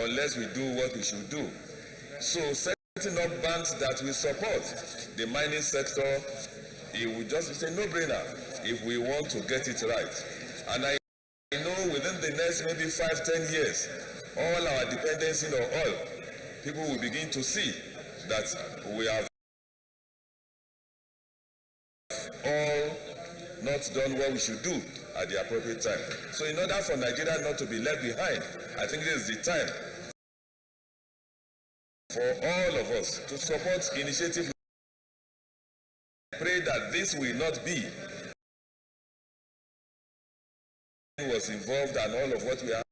unless we do what we should do. So setting up banks that will support the mining sector, it will just be a no-brainer if we want to get it right. And I know within the next maybe 5-10 years, all our dependency on oil, people will begin to see that we have all not done what we should do at the appropriate time. So in order for Nigeria not to be left behind, I think this is the time for all of us to support initiatives. Pray that this will not be was involved and all of what we are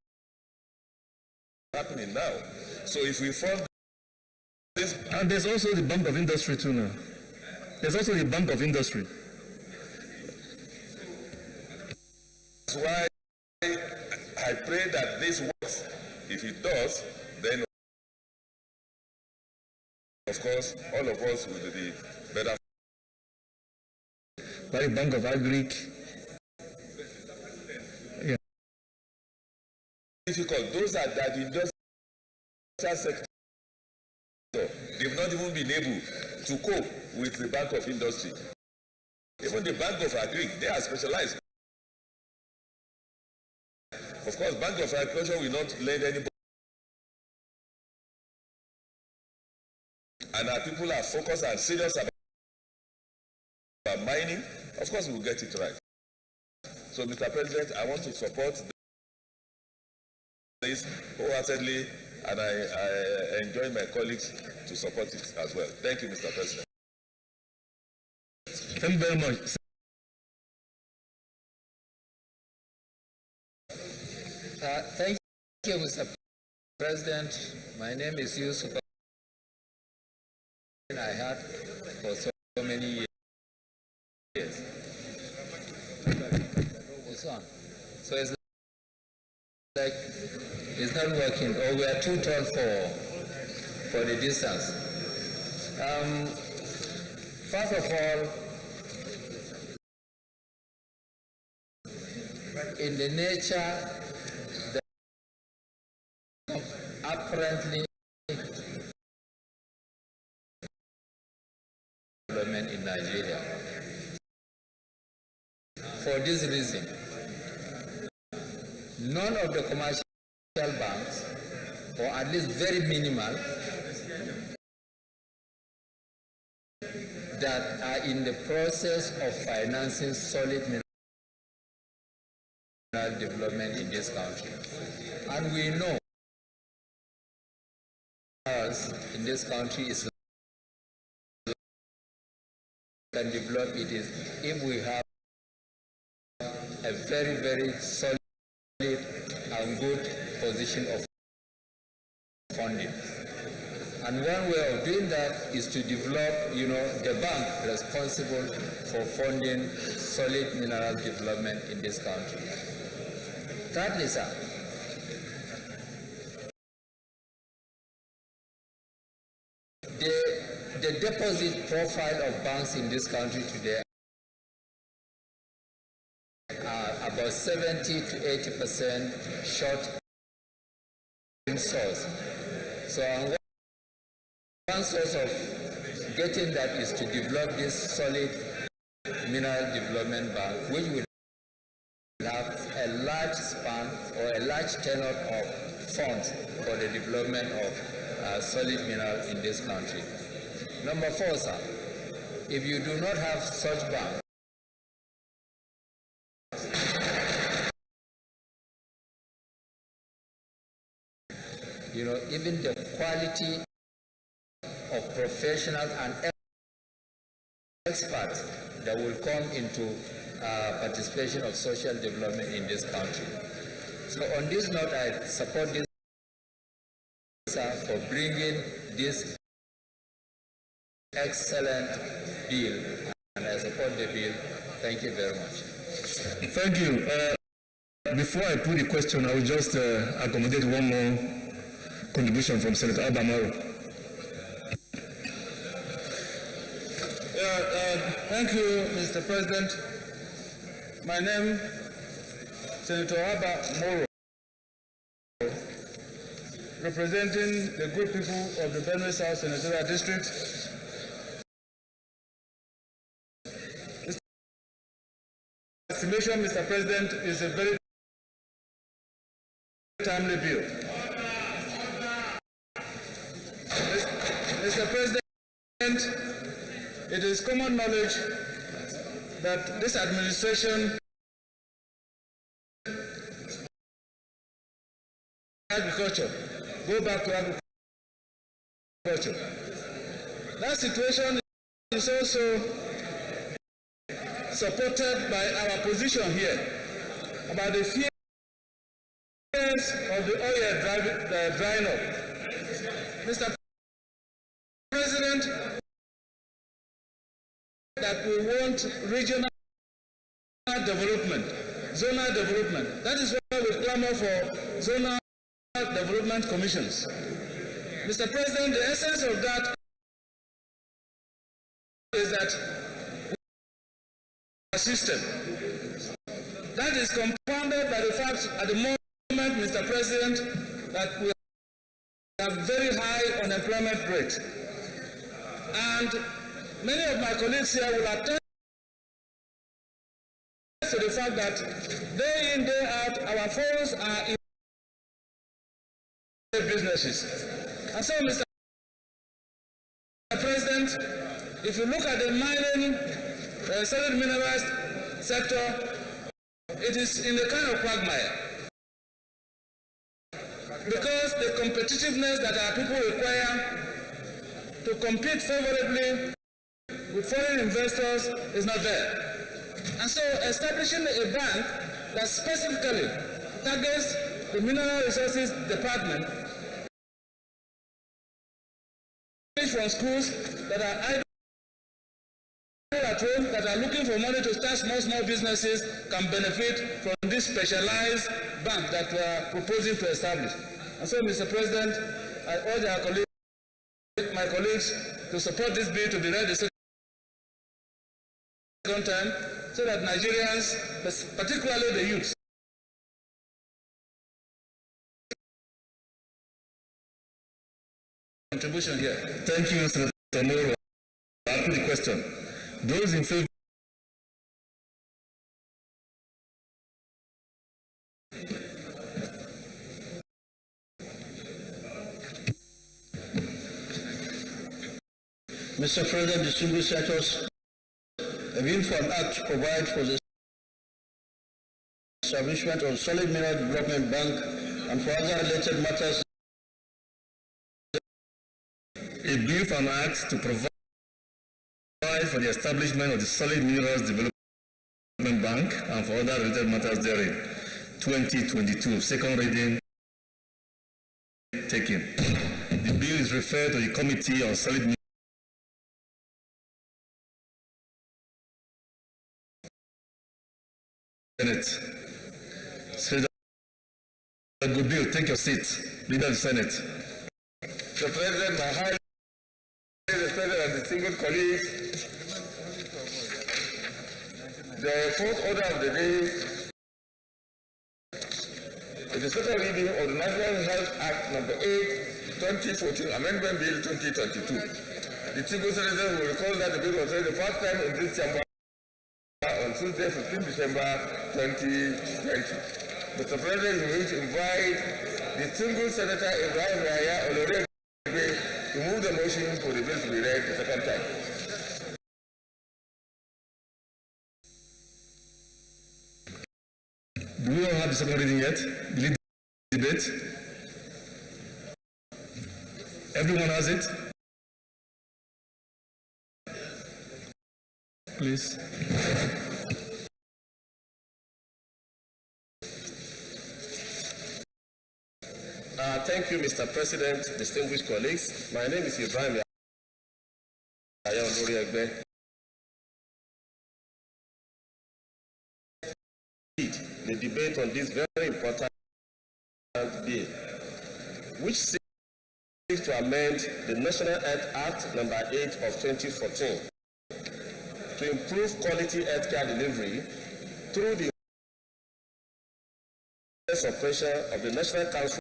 happening now. So if we fund this, and there's also the Bank of Industry too now. There's also the Bank of Industry. That's why I pray that this works. If it does, then of course all of us will be better. By the Bank of Agric. Yeah. Difficult. Those are that the industrial sector. They've not even been able to cope with the Bank of Industry. Even the Bank of Agric, they are specialized. Of course, Bank of Agriculture will not lend anybody. And our people are focused and serious about mining. Of course, we will get it right. So, Mr. President, I want to support this wholeheartedly, and I enjoy my colleagues to support it as well. Thank you, Mr. President. Thank you very much. Thank you, Mr. President. My name is Yusuf. I had for so many years. So it's like it's not working, or we are too tall for the distance. First of all, in the nature that apparently development in Nigeria. For this reason, none of the commercial banks, or at least very minimal, that are in the process of financing solid mineral development in this country. And we know in this country is can develop it is if we have a very, very solid and good position of funding. And one way of doing that is to develop, the bank responsible for funding solid mineral development in this country. Thirdly, sir, the deposit profile of banks in this country today are about 70 to 80% short in source. So one source of getting that is to develop this solid mineral development bank, which will have a large span or a large tenor of funds for the development of solid mineral in this country. Number 4, sir, if you do not have such bank, even the quality of professionals and experts that will come into participation of social development in this country. So on this note, I support this, sir, for bringing this excellent bill, and I support the bill. Thank you very much. Thank you. Before I put the question, I will just accommodate one more contribution from Senator Abamaro. Thank you, Mr. President. My name is Senator Abamaro. representing the good people of the Plenary South Senatorial District. Estimation, Mr. President, is a very timely bill. Mr. President, it is common knowledge that this administration agriculture, go back to agriculture. That situation is also supported by our position here about the fears of the oil drying up. Mr. President, that we want regional development, zonal development. That is why we clamor for zonal development commissions. Mr. President, the essence of that is that system that is compounded by the fact at the moment, Mr. President, that we have very high unemployment rate. And many of my colleagues here will attest to the fact that day in, day out, our phones are in businesses. And so, Mr. President, if you look at the mining solid minerals sector, it is in a kind of quagmire. Because the competitiveness that our people require to compete favorably with foreign investors is not there. And so establishing a bank that specifically targets the Mineral Resources Department from schools that are either at home that are looking for money to start small businesses can benefit from this specialized bank that we are proposing to establish. And so, Mr. President, I urge my colleagues to support this bill to be read the second time so that Nigerians, particularly the youth, contribution here. Thank you, Mr. Tamoro. I'll put the question. Those in favor? Mr. President, distinguished senators, a bill for an act to provide for the establishment of solid mineral development bank and for other related matters. A bill for an act to provide for the establishment of the Solid Minerals Development Bank and for other related matters therein. 2022, second reading taken. The bill is referred to the Committee on Solid Minerals. Senate. Senator Goodbill, take your seat. Leader of the Senate. Mr. President, my highly respected and distinguished colleagues, the fourth order of the day is the second reading of the National Health Act No. 8, 2014, Amendment Bill 2022. The distinguished senators will recall that the bill was read the first time in this chamber on Tuesday, 15 December 2020. Mr. President, we will invite distinguished Senator Ibrahim Yahya Olore to move the motion for the bill to be read the second time. Do we all have the second reading yet? The lead debate? Everyone has it? Please. Thank you, Mr. President, distinguished colleagues. My name is Ibrahim Yahya Olore. The debate on this very important bill, which seeks to amend the National Health Act No. 8 of 2014 to improve quality healthcare delivery through the suppression of the National Council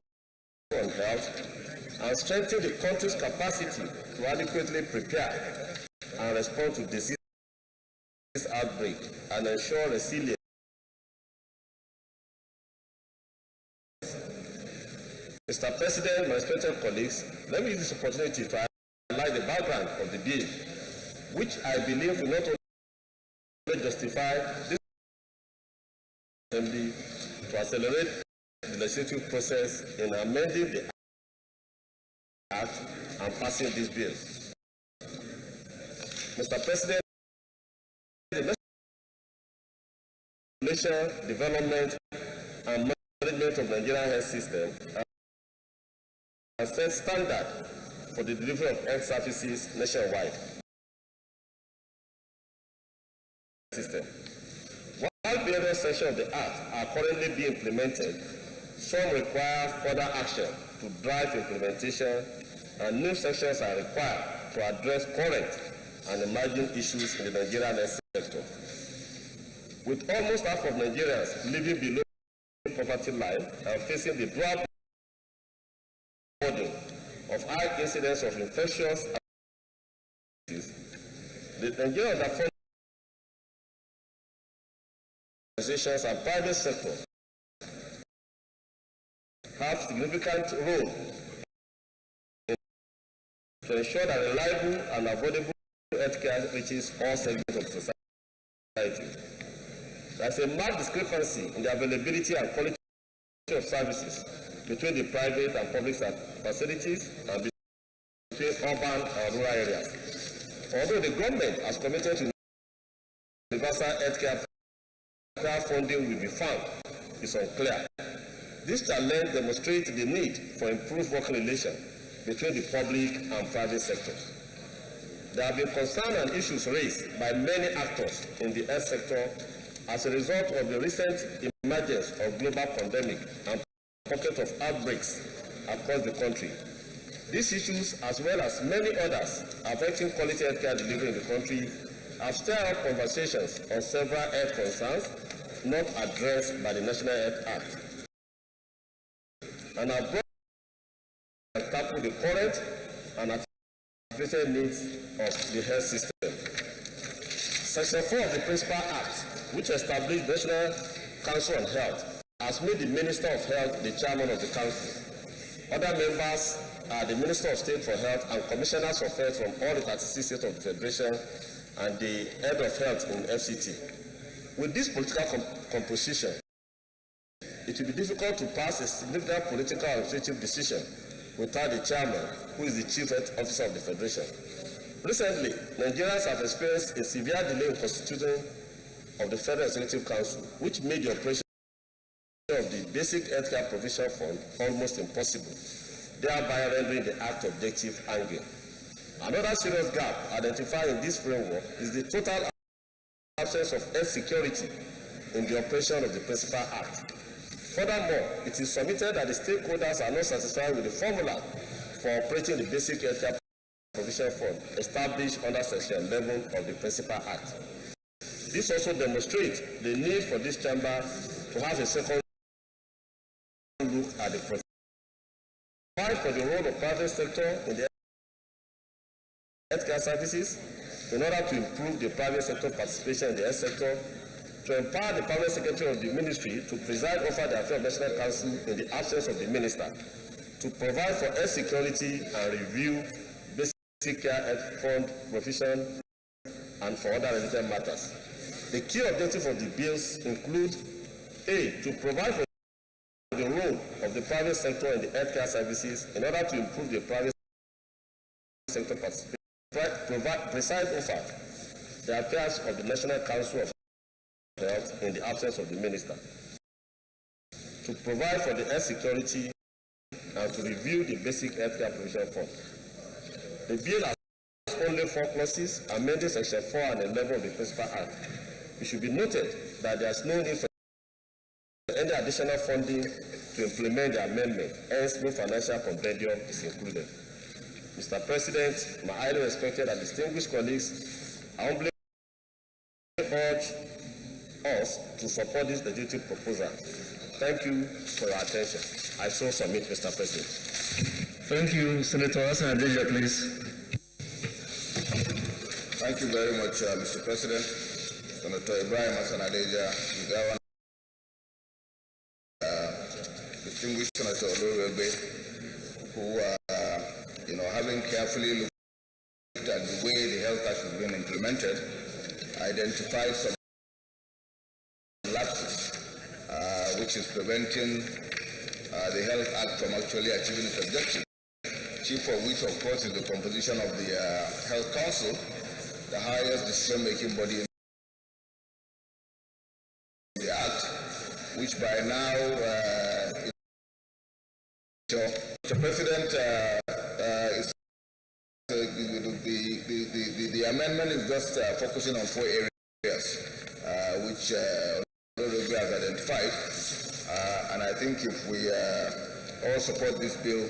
on health and strengthen the country's capacity to adequately prepare and respond to disease outbreak and ensure resilience. Mr. President, my respected colleagues, let me use this opportunity to highlight the background of the bill, which I believe will not only justify this assembly to accelerate the legislative process in amending the Act and passing this bill. Mr. President, the national development and management of the Nigerian health system has set standard for the delivery of health services nationwide. While various sections of the Act are currently being implemented, some require further action to drive implementation, and new sections are required to address current and emerging issues in the Nigerian health sector. With almost half of Nigerians living below the poverty line and facing the dual burden of high incidence of infectious diseases, the Nigerian underfunded organizations and private sector have significant role to ensure that reliable and affordable healthcare reaches all segments of society. There is a marked discrepancy in the availability and quality of services between the private and public facilities and between urban and rural areas. Although the government has committed to universal healthcare funding will be found is unclear. This challenge demonstrates the need for improved working relations between the public and private sectors. There have been concerns and issues raised by many actors in the health sector as a result of the recent emergence of global pandemic and pockets of outbreaks across the country. These issues, as well as many others affecting quality healthcare delivery in the country, have stirred up conversations on several health concerns not addressed by the National Health Act, and have brought and tackle the current and anticipated needs of the health system. Section 4 of the Principal Act, which established the National Council on Health, has made the Minister of Health the chairman of the council. Other members are the Minister of State for Health and Commissioners of Health from all the 36 states of the Federation and the Head of Health in FCT. With this political composition, it will be difficult to pass a significant political or administrative decision without the chairman, who is the chief health officer of the Federation. Recently, Nigerians have experienced a severe delay in constituting of the Federal Executive Council, which made the operation of the Basic Healthcare Provision Fund almost impossible, thereby rendering the act objective angry. Another serious gap identified in this framework is the total absence of health security in the operation of the Principal Act. Furthermore, it is submitted that the stakeholders are not satisfied with the formula for operating the Basic Healthcare Provision Fund established under Section 11 of the Principal Act. This also demonstrates the need for this chamber to have a second look at the process. Provide for the role of private sector in the healthcare services in order to improve the private sector participation in the health sector, to empower the private secretary of the ministry to preside over the affairs of National Council in the absence of the minister, to provide for health security and review basic care health fund provision, and for other related matters. The key objectives of the bills include: A, to provide for the role of the private sector in the healthcare services in order to improve the private sector participation, preside over the affairs of the National Council of Health in the absence of the minister, to provide for the health security and to review the basic healthcare provision fund. The bill has only 4 clauses, amending Section 4 and 11 of the Principal Act. It should be noted that there is no need for any additional funding to implement the amendment, hence no financial compendium is included. Mr. President, my highly respected and distinguished colleagues, I humbly urge us to support this legislative proposal. Thank you for your attention. I so submit, Mr. President. Thank you. Senator Hassan Adeja, please. Thank you very much, Mr. President. Senator Ibrahim Hassan Adeja, distinguished Senator Olorebe, who having carefully looked at the way the Health Act has been implemented, identified some lapses, which is preventing the Health Act from actually achieving its objective, chief of which, of course, is the composition of the Health Council, the highest decision-making body in the Act, which by now, Mr. President, the amendment is just focusing on 4 areas, which Honorable has identified, and I think if we all support this bill,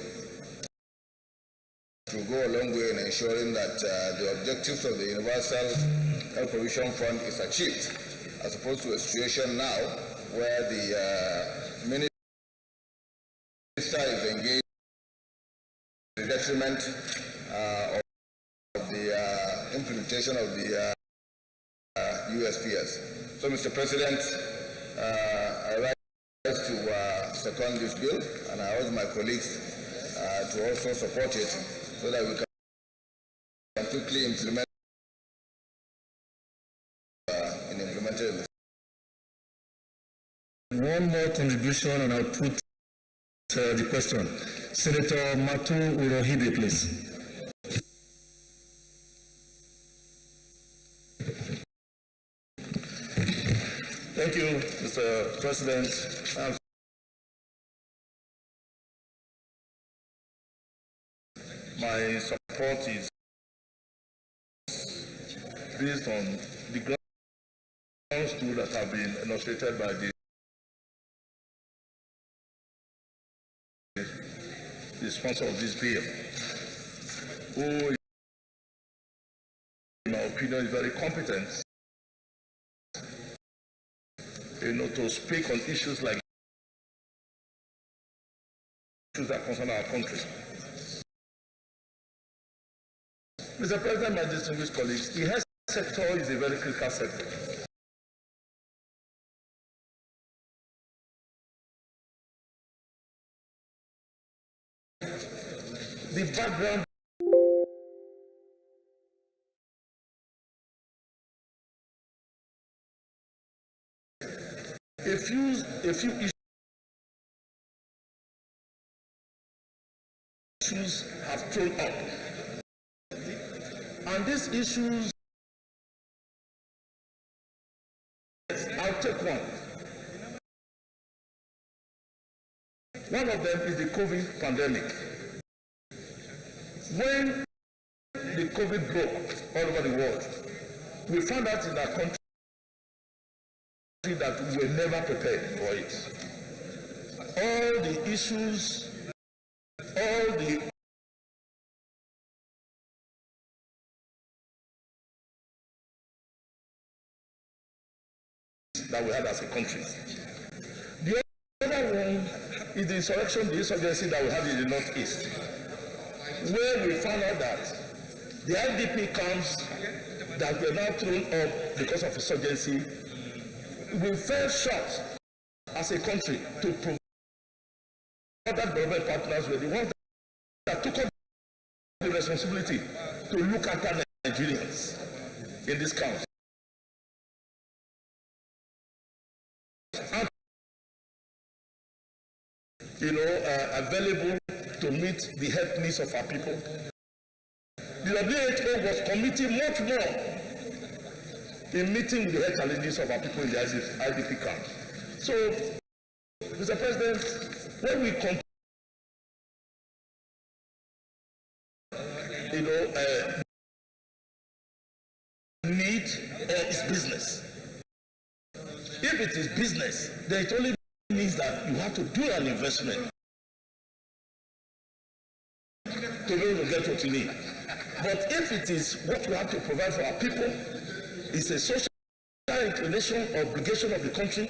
it will go a long way in ensuring that the objectives of the Universal Health Provision Fund is achieved, as opposed to a situation now where the minister is engaged in the detriment of the implementation of the USPS. So, Mr. President, I would like to second this bill, and I urge my colleagues to also support it so that we can quickly implement in implementing. One more contribution, and I'll put the question. Senator Matu Urohide, please. Thank you, Mr. President. My support is based on the grounds too that have been illustrated by the sponsor of this bill, who, in my opinion, is very competent, to speak on issues like issues that concern our country. Mr. President, my distinguished colleagues, the health sector is a very critical sector. The background a few issues have thrown up, and these issues, I'll take one. One of them is the COVID pandemic. When the COVID broke all over the world, we found out in our country that we were never prepared for it. All the issues, all the that we had as a country. The other one is the insurgency that we had in the Northeast, where we found out that the IDP camps that were now thrown up because of insurgency, we fell short as a country to provide that government partners were the ones that took up the responsibility to look after Nigerians in this country. Available to meet the health needs of our people. The WHO was committing much more in meeting the health challenges of our people in the IDP camp. So, Mr. President, when we compare, need is business. If it is business, then it only means that you have to do an investment to be able to get what you need. But if it is what we have to provide for our people, it's a social inclination, obligation of the country,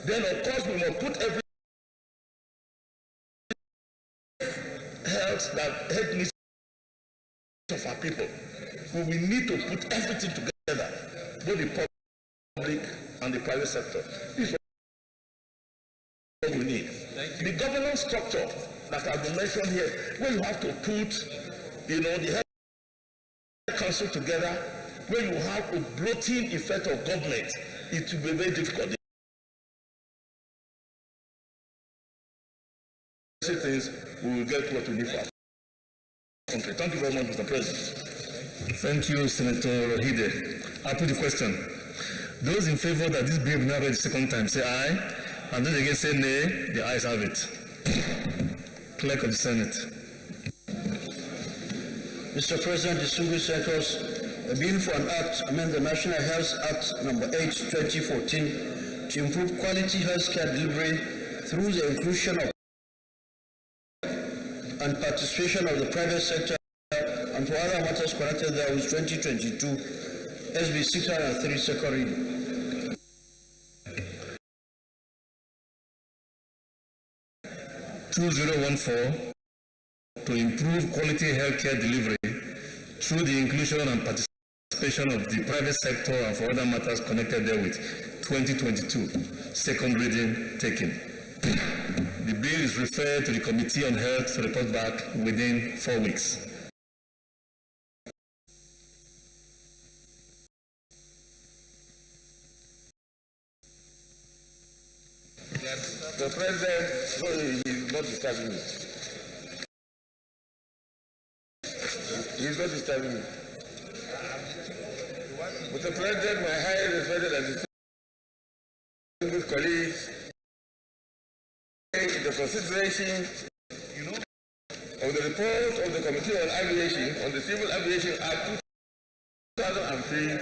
then of course we must put every health, that health needs of our people. But we need to put everything together, both the public and the private sector. This is what we need. The governance structure that has been mentioned here, where you have to put, the health council together, where you have a bloating effect of government, it will be very difficult. Things we will get what we need for our country. Thank you very much, Mr. President. Thank you, Senator Hide. I'll put the question. Those in favor that this bill be now read the second time, say aye. And those against say nay. The ayes have it. Clerk of the Senate. Mr. President, distinguished senators, a bill for an act amend the National Health Act number 8, 2014 to improve quality healthcare delivery through the inclusion of and participation of the private sector and for other matters connected there with 2022 SB 603 second reading. To improve quality healthcare delivery through the inclusion and participation of the private sector and for other matters connected therewith, 2022, second reading taken. The bill is referred to the Committee on Health to report back within 4 weeks. The President, he's not disturbing me. He's not disturbing me. Mr. President, my highly respected and distinguished colleagues, the consideration of the report of the Committee on Aviation on the Civil Aviation Act 2003,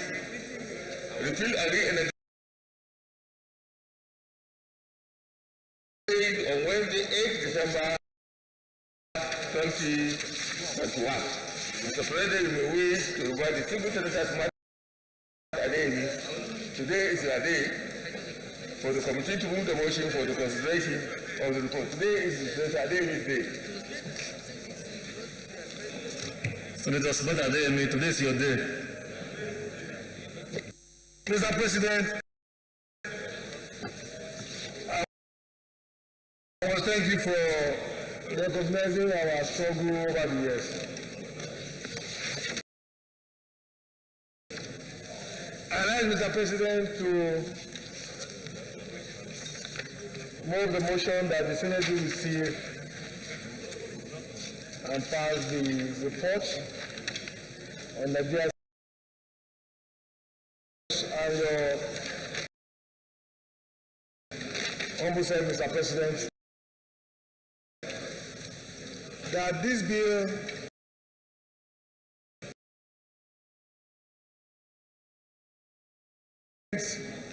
repealed again on Wednesday, 8 December 2021. Mr. President, you may wish to invite the Civil Senators today is your day for the committee to move the motion for the consideration of the report. Today is Senator Adeyemi's day. Senator Smith Adeyemi, today is your day. Mr. President, I want to thank you for recognizing our struggle over the years. I'd like, Mr. President, to move the motion that the Senate will receive and pass the report on Nigeria's and your Ombudsman, Mr. President, that this bill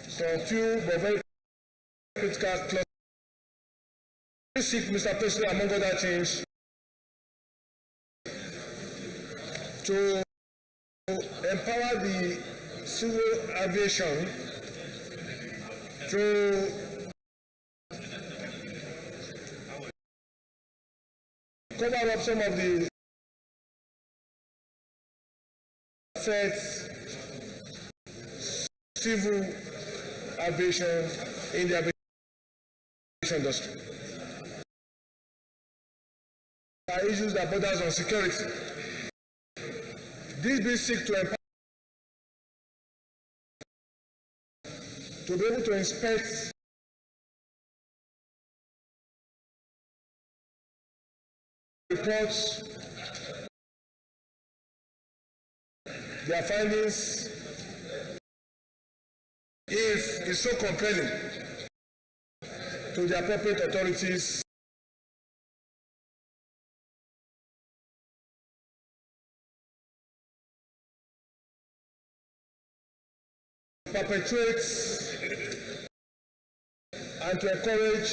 some few but very critical clauses. Seek, Mr. President, among other things, to empower the civil aviation to cover up some of the effects civil aviation in the aviation industry. There are issues that borders on security. This bill seeks to empower to be able to inspect reports, their findings, if it's so compelling, to the appropriate authorities perpetuate and to encourage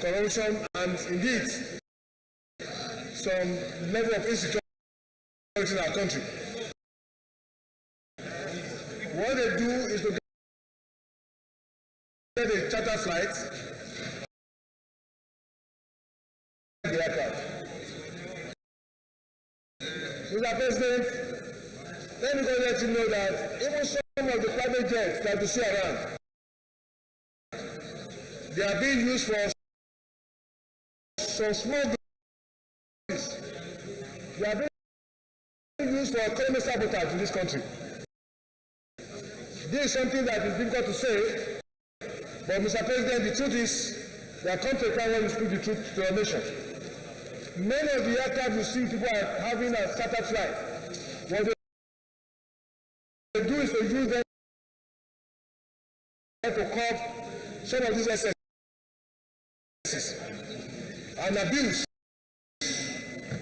corruption and indeed some level of insecurity in our country. What they do is to get a charter flight, the aircraft. Mr. President, let me go let you know that even some of the private jets that you see around, they are being used for some small goods. They are being used for economic sabotage in this country. This is something that is difficult to say, but Mr. President, the truth is, there comes a time when you speak the truth to our nation. Many of the aircraft you see people are having a charter flight. What they do is to use them to curb some of these excesses and abuse